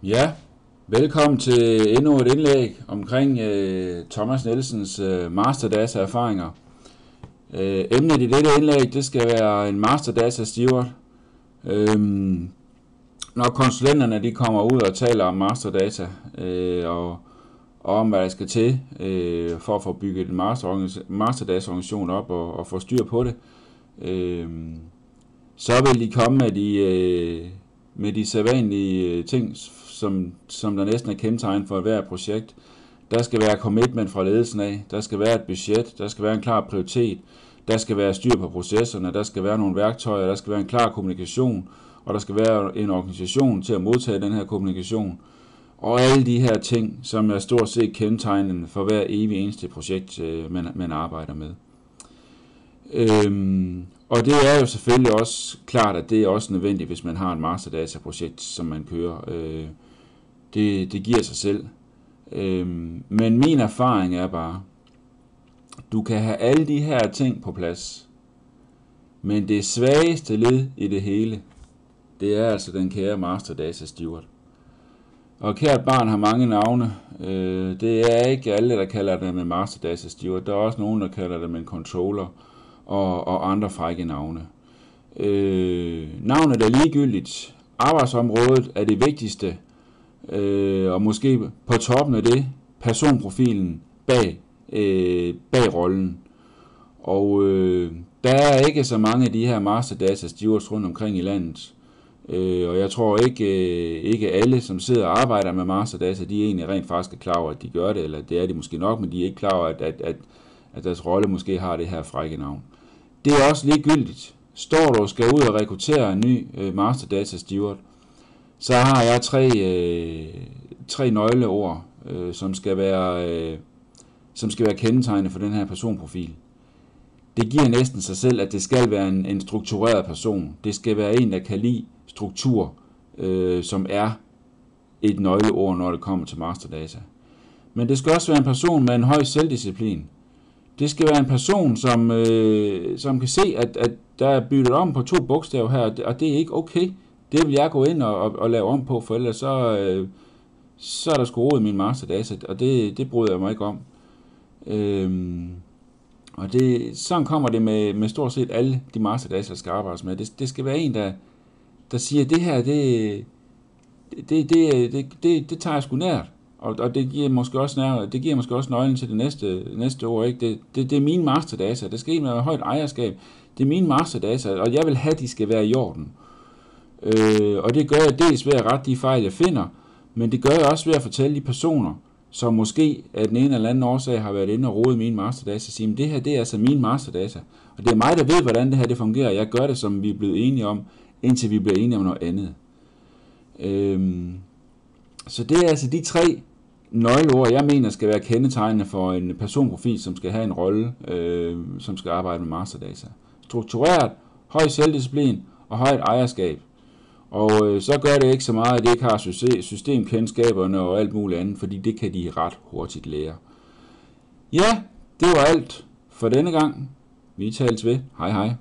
Ja, velkommen til endnu et indlæg omkring Thomas Nielsens Masterdata erfaringer. Emnet i dette indlæg, det skal være en Masterdata Steward. Når konsulenterne de kommer ud og taler om Masterdata og om hvad der skal til for at få bygget en Masterdata organisation op og få styr på det, så vil de komme med de sædvanlige ting, som der næsten er kendetegn for hver projekt. Der skal være commitment fra ledelsen af, der skal være et budget, der skal være en klar prioritet, der skal være styr på processerne, der skal være nogle værktøjer, der skal være en klar kommunikation, og der skal være en organisation til at modtage den her kommunikation. Og alle de her ting, som er stort set kendetegnende for hver evig eneste projekt, man arbejder med. Og det er jo selvfølgelig også klart, at det er også nødvendigt, hvis man har et masterdata-projekt, som man kører. Det giver sig selv. Men min erfaring er bare, du kan have alle de her ting på plads, men det svageste led i det hele, det er altså den kære Masterdata Steward. Og kært barn har mange navne. Det er ikke alle, der kalder det med Masterdata Steward. Der er også nogen, der kalder det med en controller og andre frække navne. Navnet er ligegyldigt. Arbejdsområdet er det vigtigste, og måske på toppen af det, personprofilen bag rollen. Og der er ikke så mange af de her Masterdata Stewards rundt omkring i landet. Og jeg tror ikke alle, som sidder og arbejder med Masterdata, de egentlig rent faktisk er klar over, at de gør det, eller det er de måske nok, men de er ikke klar over, at deres rolle måske har det her frække navn. Det er også ligegyldigt. Står du og skal ud og rekruttere en ny Masterdata Steward, så har jeg tre nøgleord, som skal være kendetegnende for den her personprofil. Det giver næsten sig selv, at det skal være en struktureret person. Det skal være en, der kan lide struktur, som er et nøgleord, når det kommer til Masterdata. Men det skal også være en person med en høj selvdisciplin. Det skal være en person, som kan se, at der er byttet om på 2 bogstaver her, og det er ikke okay. Det vil jeg gå ind og lave om på, for ellers så er der sgu rod i min Masterdata, og det bryder jeg mig ikke om. Og sådan kommer det med stort set alle de Masterdata, der skal arbejdes med. Det skal være en, der siger, at det her, det tager jeg sgu nært. Og det giver måske også nøglen til det næste ord. Ikke? Det er mine Masterdata. Det skal ikke være højt ejerskab. Det er mine Masterdata, og jeg vil have, at de skal være i orden. Og det gør jeg dels ved at rette de fejl, jeg finder, men det gør jeg også ved at fortælle de personer, som måske af den ene eller anden årsag har været inde og rode mine Masterdata, og sige, at det her, det er altså mine Masterdata. Og det er mig, der ved, hvordan det her det fungerer. Jeg gør det, som vi er blevet enige om, indtil vi bliver enige om noget andet. Så det er altså de 3 nøgleord, jeg mener skal være kendetegnende for en personprofil, som skal have en rolle, som skal arbejde med Masterdata. Struktureret, høj selvdisciplin og højt ejerskab. Og så gør det ikke så meget, at de ikke har systemkendskaberne og alt muligt andet, fordi det kan de ret hurtigt lære. Ja, det var alt for denne gang. Vi tales ved. Hej hej.